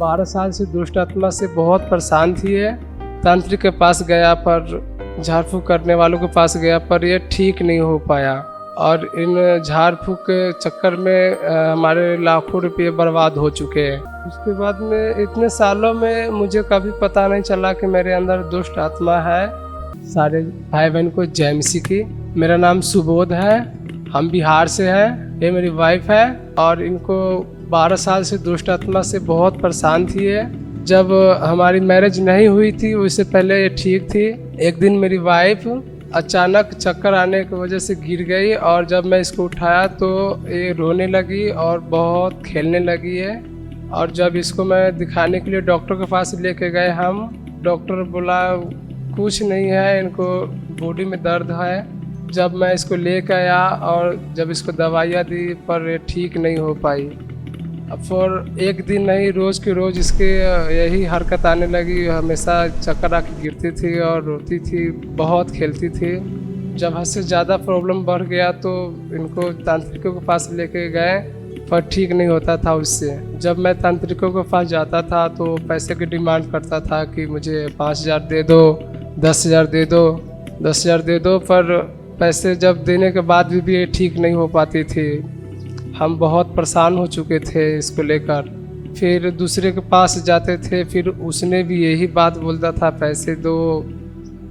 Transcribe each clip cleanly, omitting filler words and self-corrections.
12 साल से दुष्ट आत्मा से बहुत परेशान थी ये। तांत्रिक के पास गया पर झाड़ फूँक करने वालों के पास गया पर ये ठीक नहीं हो पाया और इन झाड़ फूँक के चक्कर में हमारे लाखों रुपये बर्बाद हो चुके हैं। उसके बाद में इतने सालों में मुझे कभी पता नहीं चला कि मेरे अंदर दुष्ट आत्मा है। सारे भाई बहन को जय मसीह की। मेरा नाम सुबोध है, हम बिहार से हैं। ये मेरी वाइफ है और इनको 12 साल से दुष्ट आत्मा से बहुत परेशान थी ये। जब हमारी मैरिज नहीं हुई थी उससे पहले ये ठीक थी। एक दिन मेरी वाइफ अचानक चक्कर आने की वजह से गिर गई और जब मैं इसको उठाया तो ये रोने लगी और बहुत खेलने लगी है। और जब इसको मैं दिखाने के लिए डॉक्टर के पास लेके गए हम, डॉक्टर बोला कुछ नहीं है, इनको बॉडी में दर्द है। जब मैं इसको लेकर आया और जब इसको दवाइयाँ दी पर ये ठीक नहीं हो पाई। अब फिर एक दिन नहीं, रोज़ के रोज़ इसके यही हरकत आने लगी। हमेशा चक्कर आके गिरती थी और रोती थी, बहुत खेलती थी। जब हद से ज़्यादा प्रॉब्लम बढ़ गया तो इनको तांत्रिकों के पास लेके गए पर ठीक नहीं होता था उससे। जब मैं तांत्रिकों के पास जाता था तो पैसे की डिमांड करता था कि मुझे 5,000 दे दो, 10,000 दे दो, 10,000 दे दो, पर पैसे जब देने के बाद भी ये ठीक नहीं हो पाती थी। हम बहुत परेशान हो चुके थे इसको लेकर। फिर दूसरे के पास जाते थे, फिर उसने भी यही बात बोलता था पैसे दो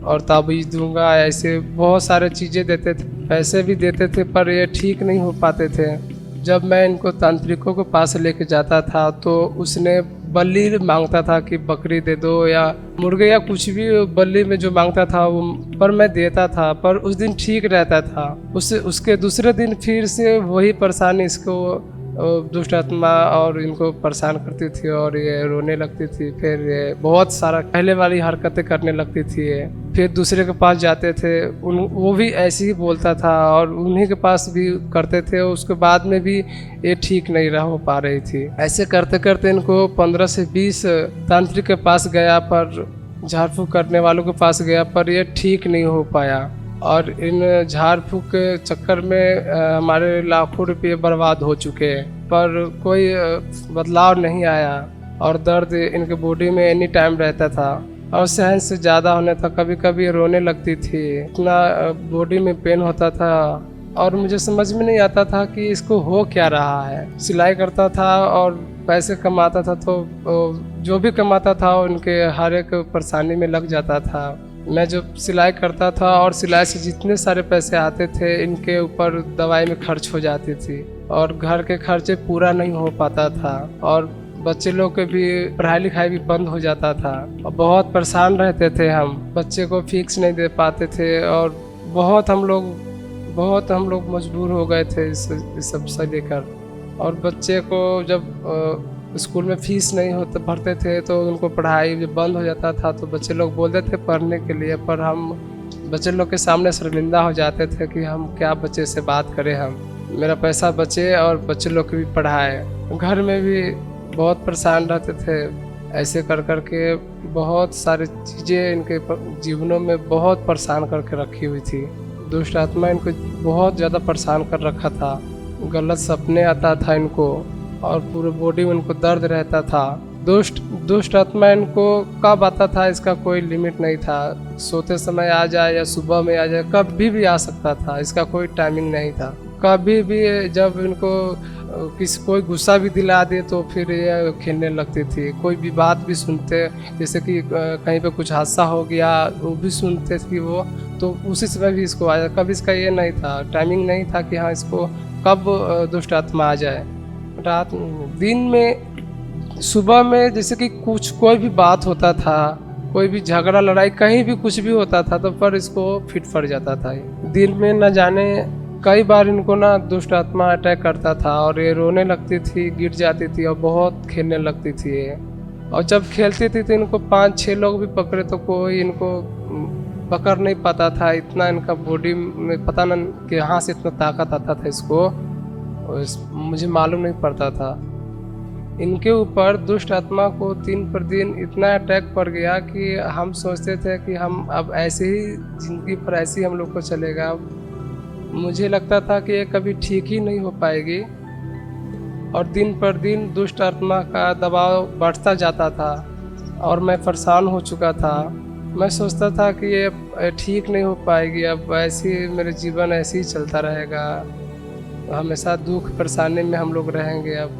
और ताबीज़ दूंगा, ऐसे बहुत सारे चीज़ें देते थे, पैसे भी देते थे पर ये ठीक नहीं हो पाते थे। जब मैं इनको तांत्रिकों के पास लेके जाता था तो उसने बल्ली मांगता था कि बकरी दे दो या मुर्गे या कुछ भी बल्ली में जो मांगता था वो, पर मैं देता था पर उस दिन ठीक रहता था। उसके दूसरे दिन फिर से वही परेशानी इसको दुष्ट आत्मा और इनको परेशान करती थी और ये रोने लगती थी। फिर ये बहुत सारा पहले वाली हरकतें करने लगती थी ये। फिर दूसरे के पास जाते थे, वो भी ऐसे ही बोलता था और उन्हीं के पास भी करते थे। उसके बाद में भी ये ठीक नहीं रह हो पा रही थी। ऐसे करते करते इनको 15 से 20 तांत्रिक के पास गया पर झाड़ फूँक करने वालों के पास गया पर ये ठीक नहीं हो पाया और इन झाड़ फूँक के चक्कर में हमारे लाखों रुपये बर्बाद हो चुके हैं पर कोई बदलाव नहीं आया और दर्द इनके बॉडी में एनी टाइम रहता था और सहन से ज़्यादा होने था। कभी कभी रोने लगती थी, इतना बॉडी में पेन होता था और मुझे समझ में नहीं आता था कि इसको हो क्या रहा है। सिलाई करता था और पैसे कमाता था तो जो भी कमाता था उनके हर एक परेशानी में लग जाता था। मैं जब सिलाई करता था और सिलाई से जितने सारे पैसे आते थे इनके ऊपर दवाई में खर्च हो जाती थी और घर के खर्चे पूरा नहीं हो पाता था और बच्चे लोग के भी पढ़ाई लिखाई भी बंद हो जाता था और बहुत परेशान रहते थे हम। बच्चे को फीस नहीं दे पाते थे और बहुत हम लोग मजबूर हो गए थे इस सब से लेकर। और बच्चे को जब स्कूल में फीस नहीं होते भरते थे तो उनको पढ़ाई जब बंद हो जाता था तो बच्चे लोग बोलते थे पढ़ने के लिए, पर हम बच्चे लोग के सामने शर्मिंदा हो जाते थे कि हम क्या बच्चे से बात करें। हम मेरा पैसा बचे और बच्चे लोग की भी पढ़ाए। घर में भी बहुत परेशान रहते थे। ऐसे कर कर के बहुत सारी चीज़ें इनके जीवनों में बहुत परेशान करके रखी हुई थी। दुष्ट आत्मा इनको बहुत ज़्यादा परेशान कर रखा था। गलत सपने आता था इनको और पूरे बॉडी में इनको दर्द रहता था। दुष्ट आत्मा इनको कब आता था इसका कोई लिमिट नहीं था। सोते समय आ जाए या सुबह में आ जाए, कभी भी आ सकता था, इसका कोई टाइमिंग नहीं था। कभी भी जब इनको कोई गुस्सा भी दिला दे तो फिर ये खेलने लगती थी। कोई भी बात भी सुनते, जैसे कि कहीं पे कुछ हादसा हो गया वो भी सुनते थे वो, तो उसी समय भी इसको आ जाए। कभी इसका ये नहीं था, टाइमिंग नहीं था कि हाँ इसको कब दुष्ट आत्मा आ जाए। रात दिन में सुबह में जैसे कि कोई भी बात होता था, कोई भी झगड़ा लड़ाई कहीं भी कुछ भी होता था तो पर इसको फिट पड़ जाता था। दिन में न जाने कई बार इनको ना दुष्ट आत्मा अटैक करता था और ये रोने लगती थी, गिर जाती थी और बहुत खेलने लगती थी ये। और जब खेलती थी तो इनको 5-6 लोग भी पकड़े तो कोई इनको पकड़ नहीं पाता था। इतना इनका बॉडी में पता न कि यहाँ से इतना ताकत आता था इसको, मुझे मालूम नहीं पड़ता था। इनके ऊपर दुष्ट आत्मा को दिन पर दिन इतना अटैक पड़ गया कि हम सोचते थे कि हम अब ऐसे ही ज़िंदगी पर ऐसे ही हम लोग को चलेगा। मुझे लगता था कि ये कभी ठीक ही नहीं हो पाएगी। और दिन पर दिन दुष्ट आत्मा का दबाव बढ़ता जाता था और मैं परेशान हो चुका था। मैं सोचता था कि ये ठीक नहीं हो पाएगी, अब ऐसे ही मेरे जीवन ऐसे ही चलता रहेगा, हमेशा दुख परेशानी में हम लोग रहेंगे। अब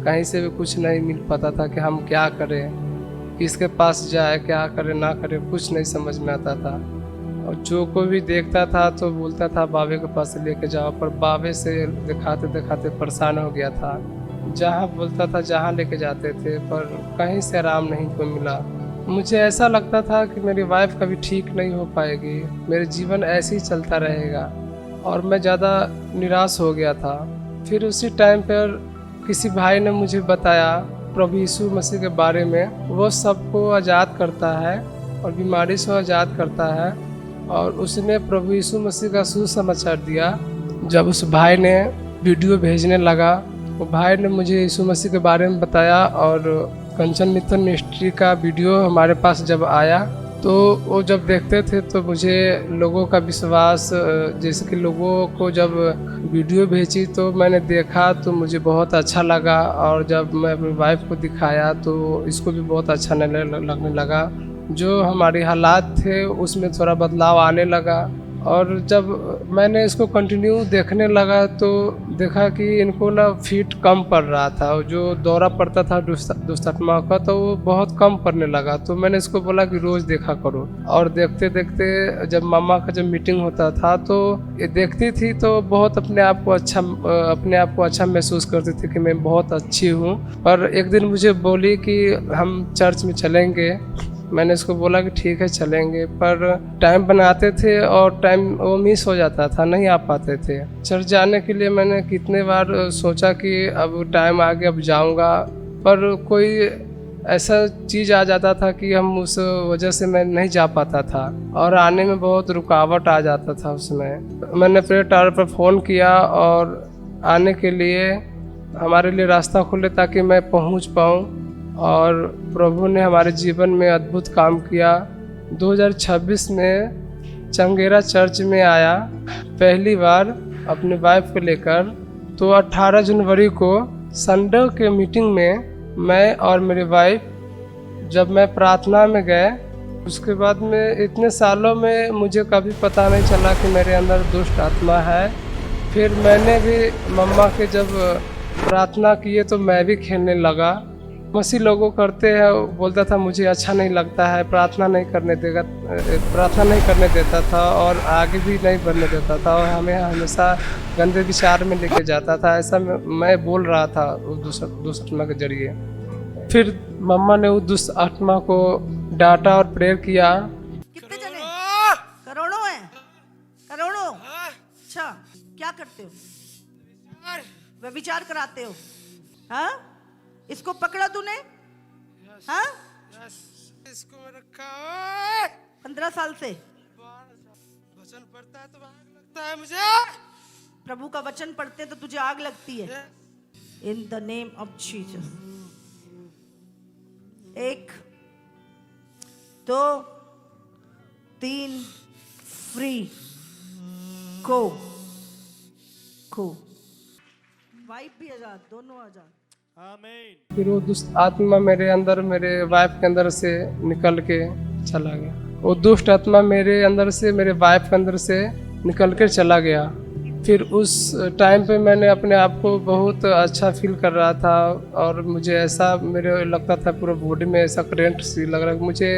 कहीं से भी कुछ नहीं मिल पाता था कि हम क्या करें, किसके पास जाए, क्या करें ना करें, कुछ नहीं समझ में आता था। और जो कोई भी देखता था तो बोलता था बाबे के पास लेके जाओ, पर बाबे से दिखाते दिखाते परेशान हो गया था। जहाँ बोलता था जहाँ लेके जाते थे, पर कहीं से आराम नहीं को मिला। मुझे ऐसा लगता था कि मेरी वाइफ कभी ठीक नहीं हो पाएगी, मेरे जीवन ऐसे ही चलता रहेगा, और मैं ज़्यादा निराश हो गया था। फिर उसी टाइम पर किसी भाई ने मुझे बताया प्रभु यीशु मसीह के बारे में। वो सबको आज़ाद करता है और बीमारी से आज़ाद करता है, और उसने प्रभु यीशु मसीह का सुसमाचार दिया। जब उस भाई ने वीडियो भेजने लगा, वो भाई ने मुझे यीशु मसीह के बारे में बताया, और कंचन मित्र मिनिस्ट्री का वीडियो हमारे पास जब आया तो वो जब देखते थे तो मुझे लोगों का विश्वास, जैसे कि लोगों को जब वीडियो भेजी तो मैंने देखा तो मुझे बहुत अच्छा लगा, और जब मैं अपनी वाइफ को दिखाया तो इसको भी बहुत अच्छा लगने लगा। जो हमारे हालात थे उसमें थोड़ा बदलाव आने लगा, और जब मैंने इसको कंटिन्यू देखने लगा तो देखा कि इनको ना फीट कम पड़ रहा था, जो दौरा पड़ता था दुष्ट आत्मा का तो वो बहुत कम पड़ने लगा। तो मैंने इसको बोला कि रोज़ देखा करो, और देखते देखते जब मामा का जब मीटिंग होता था तो ये देखती थी तो बहुत अपने आप को अच्छा महसूस करती थी कि मैं बहुत अच्छी हूँ। पर एक दिन मुझे बोली कि हम चर्च में चलेंगे। मैंने इसको बोला कि ठीक है चलेंगे, पर टाइम बनाते थे और टाइम वो मिस हो जाता था, नहीं आ पाते थे। चर्च जाने के लिए मैंने कितने बार सोचा कि अब टाइम आ गया अब जाऊंगा, पर कोई ऐसा चीज़ आ जाता था कि हम उस वजह से मैं नहीं जा पाता था, और आने में बहुत रुकावट आ जाता था उसमें। मैंने प्रेयर टावर पर फ़ोन किया और आने के लिए हमारे लिए रास्ता खोले ताकि मैं पहुंच पाऊं, और प्रभु ने हमारे जीवन में अद्भुत काम किया। 2026 में चंगेरा चर्च में आया पहली बार अपनी वाइफ को लेकर। तो 18 जनवरी को संडे के मीटिंग में मैं और मेरी वाइफ जब मैं प्रार्थना में गए, उसके बाद में इतने सालों में मुझे कभी पता नहीं चला कि मेरे अंदर दुष्ट आत्मा है। फिर मैंने भी मम्मा के जब प्रार्थना किए तो मैं भी खेलने लगा। मसीह लोगों करते हैं, बोलता था मुझे अच्छा नहीं लगता है, प्रार्थना नहीं करने देता था और आगे भी नहीं बढ़ने देता था, और हमें हमेशा गंदे विचार में लेके जाता था। ऐसा मैं बोल रहा था उस दुष्ट आत्मा के जरिए। फिर मम्मा ने उस दुष्ट आत्मा को डांटा और प्रेयर किया। कितने जने? करोड़ों हैं, करोड़ों। अच्छा, क्या करते हो? व्यभिचार कराते हो? हाँ, इसको पकड़ा तूने? हाँ, इसको मैं रखा है 15 साल से। वचन पढ़ता है तो आग लगता है मुझे। प्रभु का वचन पढ़ते तो तुझे आग लगती है। In the name of Jesus. 1 2 3 free को वाइफ भी आजाद, दोनों आजाद। आमीन। फिर वो दुष्ट आत्मा मेरे अंदर, मेरे वाइफ के अंदर से निकल के चला गया। वो दुष्ट आत्मा मेरे अंदर से, मेरे वाइफ के अंदर से निकल कर चला गया। फिर उस टाइम पे मैंने अपने आप को बहुत अच्छा फील कर रहा था, और मुझे ऐसा मेरे लगता था पूरा बॉडी में ऐसा करंट सी लग रहा है मुझे।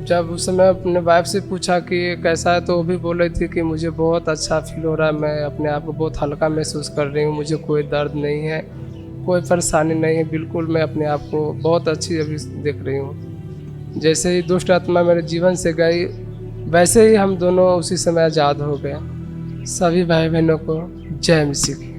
जब उस समय अपने वाइफ से पूछा कि कैसा है तो वो भी बोल रही थी कि मुझे बहुत अच्छा फील हो रहा है, मैं अपने आप को बहुत हल्का महसूस कर रही हूँ, मुझे कोई दर्द नहीं है, कोई परेशानी नहीं है, बिल्कुल मैं अपने आप को बहुत अच्छी अभी देख रही हूँ। जैसे ही दुष्ट आत्मा मेरे जीवन से गई वैसे ही हम दोनों उसी समय आज़ाद हो गए। सभी भाई बहनों को जय मसीह की।